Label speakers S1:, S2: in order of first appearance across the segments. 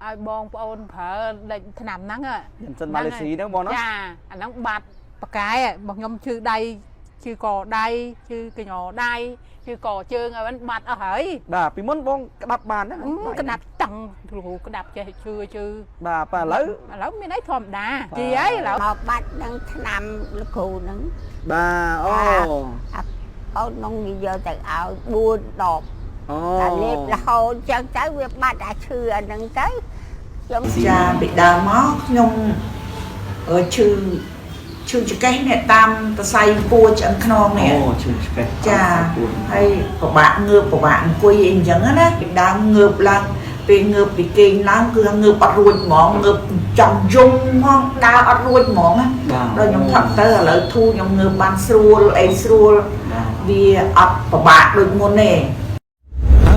S1: ai bong ôn phở định nằm nắng à
S2: dân Malaysia đó bọn nó
S1: dạ anh nắng bạt cái bằng nhom chữ đây chữ cò đây chữ cái nhỏ đây chữ cò chương ở bên bạt ở hởi
S2: bà bị muốn bong đập bàn đó
S1: cái đập tầng cái đập chơi chưa
S2: bà lấy
S1: mới lấy thòm đà gì ấy là
S3: một bát đang nằm là cù nứng
S2: bà
S3: ô nông như giờ tại ảo buôn đọt là liệp là hồ chân tới việc ba đã xưa nâng tới
S4: cha bị đau máu nhung ở chư cái này tam ta say cua chẳng non nè cha hay của bạn ngược của bạn quỳ in chẳng á bị đau ngược là bị ngược bị kinh lắm cứ ngược bắt ruột mỏng ngược chồng dung không đau bắt ruột mỏng á rồi nhung thật tới là lợi thu nhung ngược ban srul ấy srul vì ấp của bạn được môn nè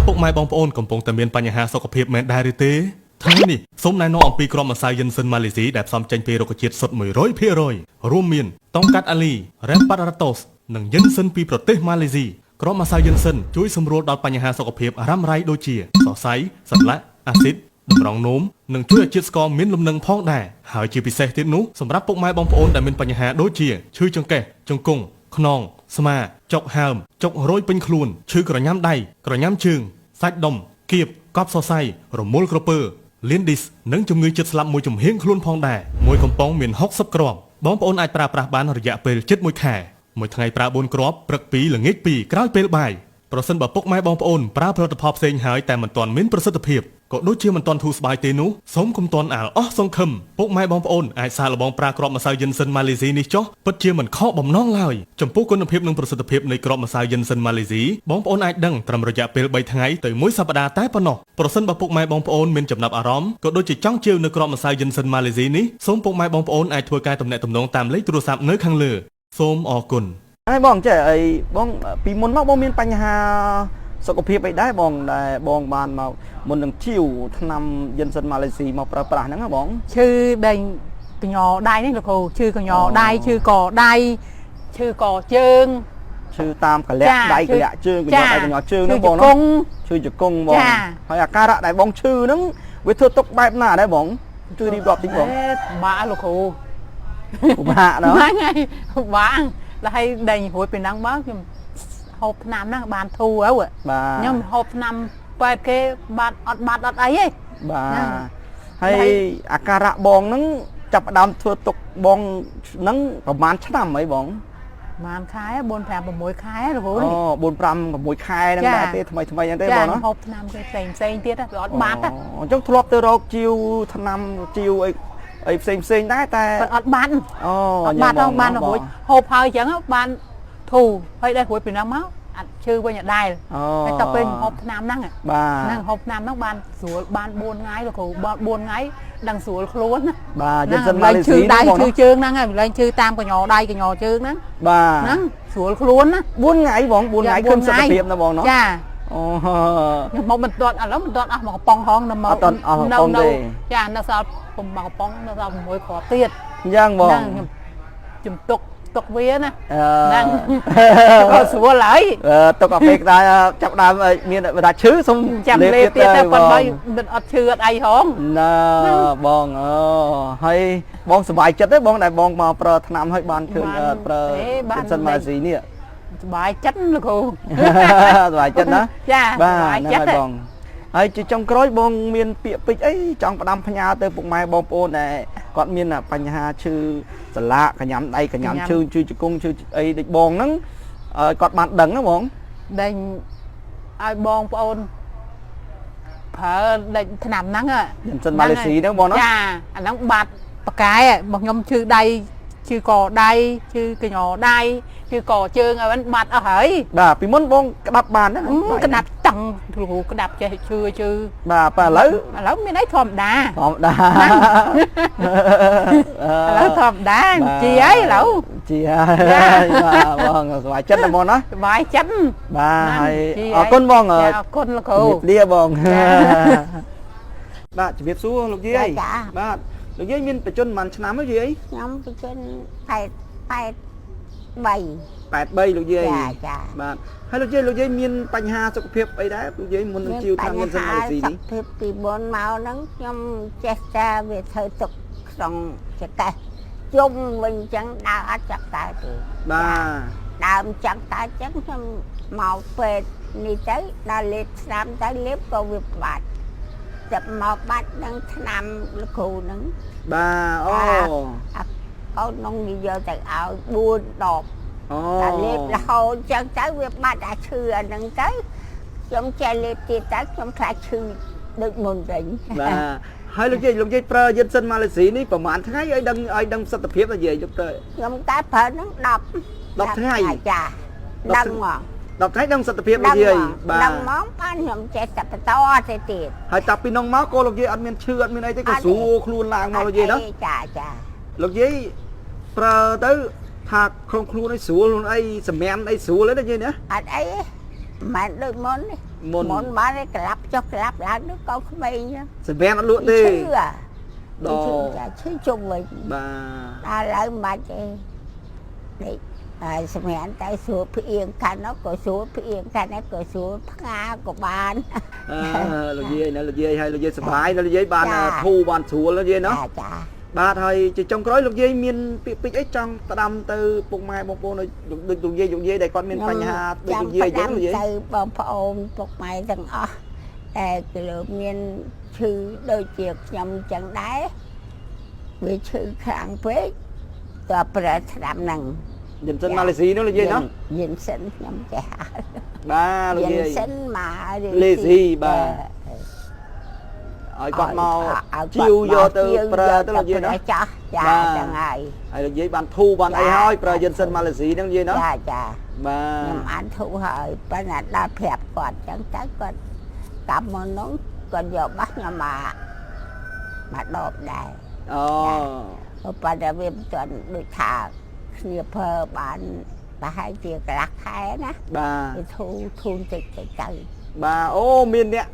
S5: ពុកម៉ែបងប្អូនកំពុងតែមានបញ្ហាសុខភាពមែនដែរទេថ្ងៃនេះសូមណែនាំអំពីគ្រាប់ម្សៅយិនសិនម៉ាឡេស៊ីដែលផ្សំចេញពីរុក្ខជាតិសុទ្ធ 100% រួមមានតុងកាត់អាលី រ៉េមប៉ារ៉ាតូស និងយិនសិនពីប្រទេសម៉ាឡេស៊ីគ្រាប់ម្សៅយិនសិនជួយសម្រួលដល់បញ្ហាសុខភាពរ៉ាំរ៉ៃដូចជាសរសៃសន្លាក់អាស៊ីតតម្រងនោមនិងជួយឲ្យជាតិស្ករមានលំនឹងផងដែរហើយជាពិសេសទៀតនោះសម្រាប់ពុកម៉ែបងប្អូនដែលមានបញ្ហាដូចជាឈឺចង្កេះជង្គង់ខ្នងស្មាចុកហើមចុករយពេញខ្លួនឈឺក្រញាំដៃក្រញាំជើងសាច់ដុំគៀបកប់សរសៃរមុលក្រពើលៀនឌីសនិងជំងឺចិត្តស្លាប់មួយចំហៀងខ្លួនផងដែរមួយកំប៉ុងមាន60គ្រាប់បងប្អូនអាចប្រើប្រាស់បានរយៈពេលជិត1ខែមួយថ្ងៃប្រើ4គ្រាប់ព្រឹក2ល្ងាច2ក្រោយពេលបាយប្រសិនបើពុកម៉ែបងប្អូនប្រើផលិតផលផ្សេងហើយតែមិនទាន់មានប្រសិទ្ធភាពក៏ដូចជាមិនទាន់ធូរស្បើយទេនោះសូមកុំទាន់អាលអស់សង្ឃឹមពុកម៉ែបងប្អូនអាចសាកល្បងប្រើគ្រាប់ម្សៅយិនសិនម៉ាឡេស៊ីនេះចុះពិតជាមិនខកបំណងឡើយចំពោះគុណភាពនិងប្រសិទ្ធភាពនៃគ្រាប់ម្សៅយិនសិនម៉ាឡេស៊ីបងប្អូនអាចដឹងត្រឹមរយៈពេល3ថ្ងៃទៅ1សប្តាហ៍តែប៉ុណ្ណោះប្រសិនបើពុកម៉ែបងប្អូនមានចំណាប់អារម្មណ៍ក៏ដូចជាចង់ជឿនៅគ្រាប់ម្សៅយិនសិនម៉ាឡេស៊ីនេះសូមពុកម៉ែបងប្អូនអាចធ្វើការទំនាក់ទំនងតាមលេខទូរស័ព្ទនៅខាងលើសូមអរគុណ
S2: ហើយបងចេះអីបងពីមុនមកបងមានបញ្ហាសុខភាពអីដែរបងដែលបងបានមកមុននឹងជីវឆ្នាំយិនសិនម៉ាឡេស៊ីមកប្រើប្រាស់ហ្នឹងហ៎បង
S1: ឈឺដេញកញ្ញោដៃនេះលោកគ្រូឈឺកញ្ញោដៃឈឺកដៃឈឺកជើង
S2: ឈឺតាមកលាក់ដៃកលាក់ជើងកញ្ញោដៃកញ្ញោជើងហ្នឹងបងណាឈឺជង្គង់បងហើយអាការៈដែលបងឈឺហ្នឹងវាធ្វើទុកបែបណាដែរបងជួយរៀបរាប់តិចបង
S1: បាក់លោកគ្រូ
S2: បាក់ដល់
S1: ហ្នឹងហើយបាក់ហើយដេញរួចពីហ្នឹងមកខ្ញុំហូបឆ្នាំហ្នឹងបានធូរហើយខ្ញុំហូបឆ្នាំបែបគេបាត់អត់អីទេ
S2: បាទហើយអាការៈបងហ្នឹងចាប់ដើមធ្វើទុកបងហ្នឹងប្រហែលឆ្នាំអីបង
S1: ប្រហែលខែ4 5 6ខែរហូត
S2: អូ4 5 6ខែហ្នឹងដែរទេថ្មីហ្នឹងទេបងណា
S1: ហូបឆ្នាំគេផ្សេងទៀតវាអត់បាត់
S2: អញ្ចឹងធ្លាប់ទៅរកជីវឆ្នាំជីវអីផ្សេងដែរតែ
S1: អត់បាត់
S2: អូ
S1: អត់បាត់បានរហូតហូបហើយអញ្ចឹងបានធូរហើយដែររួចពីហ្នឹងមកអត់ឈឺវិញអត់ដែរតែតពេលហូបឆ្នាំហ្នឹងហ្នឹងហូបឆ្នាំហ្នឹងបានស្រួលបាន4ថ្ងៃលោកគ្រូ4ថ្ងៃដឹងស្រួលខ្លួនណា
S2: បាទយិនសិនម៉ាឡេស៊ី
S1: ដៃឈឺជើងហ្នឹងហើយឡើងឈឺតាមកញ្ញោដៃកញ្ញោជើងហ្នឹង
S2: បាទ
S1: ហ្នឹងស្រួលខ្លួនណា
S2: 4ថ្ងៃបង4ថ្ងៃឃើញសុខភាពណាបងណា
S1: ចា
S2: អូ
S1: មកមិនទាន់ឥឡូវមិនទាន់អស់មកកំប៉ុងហងនៅមកនៅចានៅសល់មកកំប៉ុងនៅសល់6គ្រាប់ទៀត
S2: អញ្ចឹងបង
S1: ខ្ញុំជំទុកវាណាហ្នឹងក៏ស្រួលហើយ
S2: ទុកអាពេលដែរចាប់ដើមមានបើថាឈឺសុំ
S1: ចាំលេបទៀតតែប៉ុន្តែមិនអត់ឈឺអត់អីហង
S2: ណាបងហើយបងសុបាយចិត្តទេបងដែលបងមកប្រើថ្នាំឲ្យបានឃើញប្រើសិនម៉ាឡេស៊ីនេះ
S1: សុបាយចិត្តលោកគ្រូ
S2: សុបាយចិត្តណា
S1: ចា
S2: បាទហ្នឹងហើយបងហើយជាចុងក្រោយបងមានពាក្យពេចន៍អីចង់ផ្ដាំផ្ញើទៅពុកម៉ែបងប្អូនដែលគាត់មានបញ្ហាឈឺសន្លាក់កញ្ញាំដៃកញ្ញាំឈឺជង្គង់ឈឺអីដូចបងហ្នឹងគាត់បានដឹងណាបង
S1: ដេញឲ្យបងប្អូនប្រើដេញឆ្នាំហ្នឹង
S2: យិនសិនម៉ាឡេស៊ីហ្នឹងបងណា
S1: ចាអាហ្នឹងបាត់ប៉កែមកខ្ញុំឈឺដៃឈឺកដៃឈឺកញ្ញោដៃឈឺកជើងឲ្យបាត់អស់ហើយ
S2: បាទពីមុនបងក្តាប់បានណា
S1: ក្តាប់តឹងគ្រូក្តាប់ចេះឈឺ
S2: បាទឥឡូវ
S1: មានអីធម្មតា
S2: ឥឡូ
S1: វធម្មតាជីអីឥឡូវ
S2: ជីហើយបាទបងសុបាយចិត្តណាបងណា
S1: សុបាយចិត្ត
S2: បាទហើយអរគុណបង
S1: អរគុណលោកគ្រូ
S2: លាបងបាទជំរាបសួរលោកយាយបាទលោកយាយមានបច្ចុប្បន្នប៉ុន្មានឆ្នាំហើយយាយ
S3: ខ្ញុំបច្ចុប្បន្ន8
S2: 83លោកយាយចាបាទហើយលោកយាយមានបញ្ហាសុខភាពអីដែរលោកយាយមុននឹងជីវថាមានសិនម៉ាឡេស៊ីនេះសុខភាព
S3: ពីមុនមកហ្នឹងខ្ញុំចេះតែវាធ្វើទុកក្នុងចកេះជុំវិញចឹងដើរអត់ចាប់តែទេបាទដើមចាំតែចឹងខ្ញុំមកពេទ្យនេះទៅដល់លេបស្នាមទៅលេបក៏វាបាត់ចាប់មកបាត់នឹងឆ្នាំលោកគ្រូហ្នឹង
S2: បាទអូ
S3: កូននងនិយាយទៅឲ្យ4 ដបតែលេបរហូតចឹងទៅវាបាត់អាឈឺអាហ្នឹងទៅខ្ញុំចេះលេបទៀតទៅខ្ញុំខ្លាចឈឺដូចមុនវិញ
S2: បាទហើយលោកយាយប្រើយិនសិនម៉ាឡេស៊ីនេះប្រហែលថ្ងៃឲ្យដឹងសិទ្ធិភាពនិយាយយកទៅ
S3: ខ្ញុំតែប្រើហ្នឹង10
S2: ថ្ងៃ
S3: ចាដឹងមក
S2: 10ថ្ងៃដឹងសិទ្ធិភាពលោកយាយ
S3: បាទដឹងមកបានខ្ញុំចេះតែបន្តទៅទៀត
S2: ហើយតាពីនោះមកក៏លោកយាយអត់មានឈឺអត់មានអីទេក៏ស្រួលខ្លួនឡើងមកលោកយាយណា
S3: ចា
S2: លោកយាយប្រើទៅថាក្នុងខ្លួនឲ្យស្រួលខ្លួនអីសម្រាមអីស្រួលទេយាយណា
S3: អត់អីមិនដូចមុនបានក្លាប់ចុះក្លាប់ឡើងនោះកូនក្មេង
S2: សម្រាមអត់លក់ទេ
S3: ដល់ឈឺជុំវិញបាទដល់ឡើងមិនបាច់ទេនេះហើយសម្រាមតែស្រួលផ្អៀងកាន់នោះក៏ស្រួលផ្អៀងកាន់នេះក៏ស្រួលផ្ងាក៏បាន
S2: លោកយាយណាលោកយាយហើយលោកយាយសុបាយណាលោកយាយបានធូរបានស្រួលលោកយាយណា
S3: ចា
S2: បាទហើយជាចុងក្រោយលោកយាយមានពាក្យពេចន៍អីចង់ផ្ដាំទៅពុកម៉ែបងប្អូនដូចលោកយាយដែលគាត់មានបញ្ហាដូចលោកយាយអញ្ចឹងលោកយាយ
S3: ទៅបងប្អូនពុកម៉ែទាំងអស់តែគឺមានឈឺដូចជាខ្ញុំអញ្ចឹងដែរវាឈឺខ្លាំងពេកតើប្រើស្ដាំហ្នឹង
S2: យិនសិនម៉ាឡេស៊ីនោះលោកយាយណា
S3: យិនសិនខ្ញុំចេះ
S2: បាទលោកយាយ
S3: យិនសិនម៉ា
S2: ឡេស៊ីបាទឲ្យគាត់មកជីវយកទៅប្រើទៅលោកយាយណា
S3: ចាចឹង
S2: ហើយលោកយាយបានធូរបានអីហើយប្រើយិនសិនម៉ាឡេស៊ីហ្នឹងយាយណា
S3: ចា
S2: បាទ
S3: ខ្ញុំអានធូរហើយប៉ុន្តែដល់ប្រាប់គាត់ចឹងទៅគាត់កាប់មកនោះគាត់យកបាសខ្ញុំមកដបដែរ
S2: អូ
S3: ប៉ុន្តែវាមិនទាន់ដូចថាគ្នាប្រើបានប្រហែលជាកន្លះខែណា
S2: បាទ
S3: ធូរតិចទៅ
S2: បាទអូមានអ្នក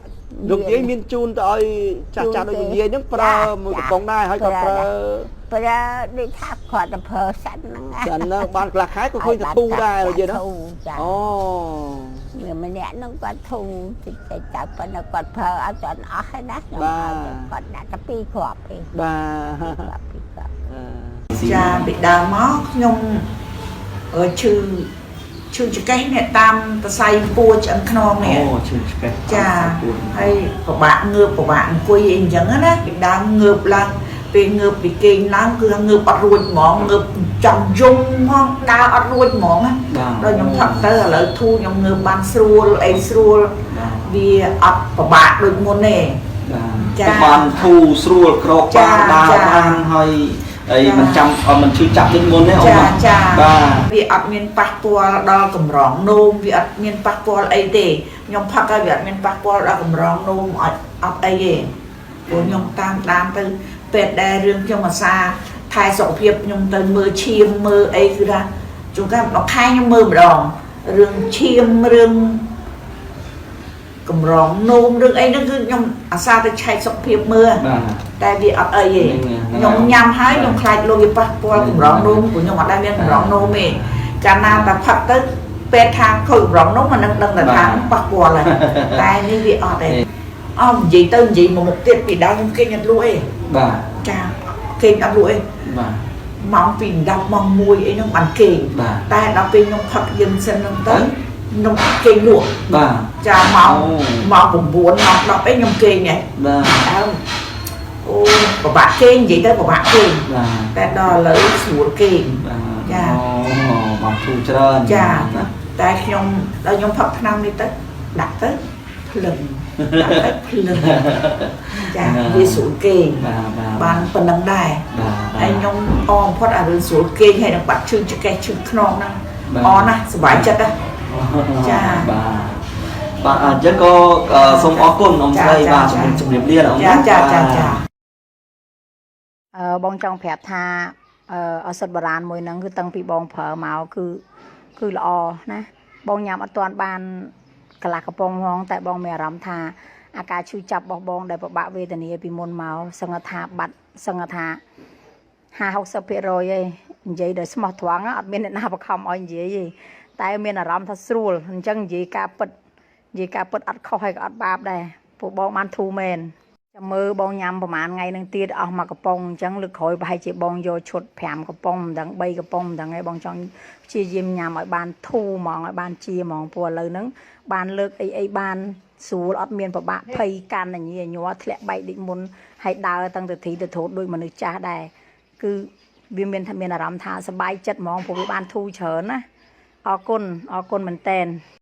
S2: លោកយាយមានជូនទៅឲ្យចាស់ដូចលោកយាយហ្នឹងប្រើមួយកំប៉ុងដែរហើយគាត់ប្រើ
S3: ដូចថាគាត់ទៅប្រើសិនហ្នឹង
S2: សិនហ្នឹងបានកន្លះខែក៏ឃើញទៅធូរដែរលោកយាយហ្នឹងអូ
S3: មានម្នាក់ហ្នឹងគាត់ធូរតិចទៅប៉ុន្តែគាត់ប្រើអត់ទាន់អស់ទេណាខ្ញុំគាត់ដាក់តែ2គ្រាប់ទេ
S2: បាទ
S4: ចាពីដើមមកខ្ញុំឈឺចកេះនេះតាមសរសៃពួរឆ្អឹងខ្នងនេះ
S2: ឈឺចកេះ
S4: ចាហើយពិបាកងើបពិបាកអង្គុយអីអញ្ចឹងណាពីដើមងើបឡើងពេលងើបពីគេងឡើងគឺងើបអត់រួចហ្មងងើបចំយំផងដើរអត់រួចហ្មងណាដល់ខ្ញុំផឹកទៅឥឡូវធូរខ្ញុំងើបបានស្រួលអីស្រួលវាអត់ពិបាកដូចមុនទេ
S2: ចាបានធូរស្រួលក្រកបានដើរបានហើយអីមិនចាំមិនឈឺចាប់ដូចមុនទេអូន
S4: ចាបាទវាអត់មានប៉ះពាល់ដល់កម្រងនោមវាអត់មានប៉ះពាល់អីទេខ្ញុំផឹកហើយវាអត់មានប៉ះពាល់ដល់កម្រងនោមអត់អីទេព្រោះខ្ញុំតាមទៅពេទ្យដែររឿងខ្ញុំអាសាថែសុខភាពខ្ញុំទៅមើលឈាមមើលអីគឺថាជួនកាលមួយខែខ្ញុំមើលម្ដងរឿងឈាមរឿងកម្រងនោមរឿងអីហ្នឹងគឺខ្ញុំអាសាទៅឆែកសុខភាពមើលតែវាអត់អីទេខ្ញុំញ៉ាំហើយខ្ញុំខ្លាចលោកវាប៉ះពាល់កម្រងនោមព្រោះខ្ញុំអត់ដែលមានកម្រងនោមទេកាលណាតែផឹកទៅពេទ្យថាខូចកម្រងនោមមិនដឹងតែថាប៉ះពាល់ហើយតែនេះវាអត់ទេនិយាយទៅនិយាយមកមុខទៀតពីដើមខ្ញុំគេងអត់លក់ទេ
S2: បាទ
S4: ចាគេងអត់លក់ទេ
S2: បាទ
S4: ម៉ោង2 10ម៉ោង1អីហ្នឹងបានគេងតែដល់ពេលខ្ញុំផឹកយិនសិនហ្នឹងទៅខ្ញុំគេងលក់
S2: បាទ
S4: ចាម៉ោង9ម៉ោង10អីខ្ញុំគេងហ្នឹង
S2: បាទ
S4: អូពិបាកគេងនិយាយទៅពិបាកគេងតែដល់ឥឡូវស្រួលគេង
S2: ចាបានធូរច្រើន
S4: ចាតែខ្ញុំដល់ខ្ញុំផឹកថ្នាំនេះទៅដាក់ទៅភ្លឹងចាវាស្រួលគេងបានប៉ុណ្្នឹងដែរហើយខ្ញុំអមផុតអារឿងស្រួលគេងហើយនឹងបាត់ឈឺចកេះឈឺខ្នងហ្នឹងអរណាស់សុបាយចិត្តណាចា
S2: បាទអញ្ចឹងក៏សូមអរគុណអ៊ំស្រីបាទជំរាបលាអ៊ំ
S4: ចា
S1: បងចង់ប្រាប់ថាឱសថបុរាណមួយហ្នឹងគឺតាំងពីបងប្រើមកគឺល្អណាបងញ៉ាំអត់ទាន់បានកន្លះកំប៉ុងហ្មងតែបងមានអារម្មណ៍ថាអាការឈឺចាប់របស់បងដែលពិបាកវេទនាពីមុនមកសឹងថាបាត់សឹងថា50-60%ឯង
S6: និយាយដោយស្មោះត្រង់អត់មានអ្នកណាបខំឲ្យនិយាយទេតែមានអារម្មណ៍ថាស្រួលអញ្ចឹងនិយាយការពិតអត់ខុសហើយក៏អត់បាបដែរពួកបងបានធូរមែនចាំមើលបងញ៉ាំប្រហែលថ្ងៃនឹងទៀតអស់មួយកំប៉ុងអញ្ចឹងលើកក្រោយប្រហែលជាបងយកឈុត5កំប៉ុងមិនដឹង3កំប៉ុងមិនដឹងឯងបងចង់ព្យាយាមញ៉ាំឲ្យបានធូរហ្មងឲ្យបានជាហ្មងព្រោះឥឡូវហ្នឹងបានលើកអីបានស្រួលអត់មានប្របាក់ភ័យកាន់ញញ័រធ្លាក់បែកដូចមុនហើយដើរតាំងទៅទីទៅធូតដូចមនុស្សចាស់ដែរគឺវាមានអារម្មណ៍ថាសប្បាយចិត្តហ្មងព្រោះវាបានធូរច្រើនណាអរគុណមែនតើ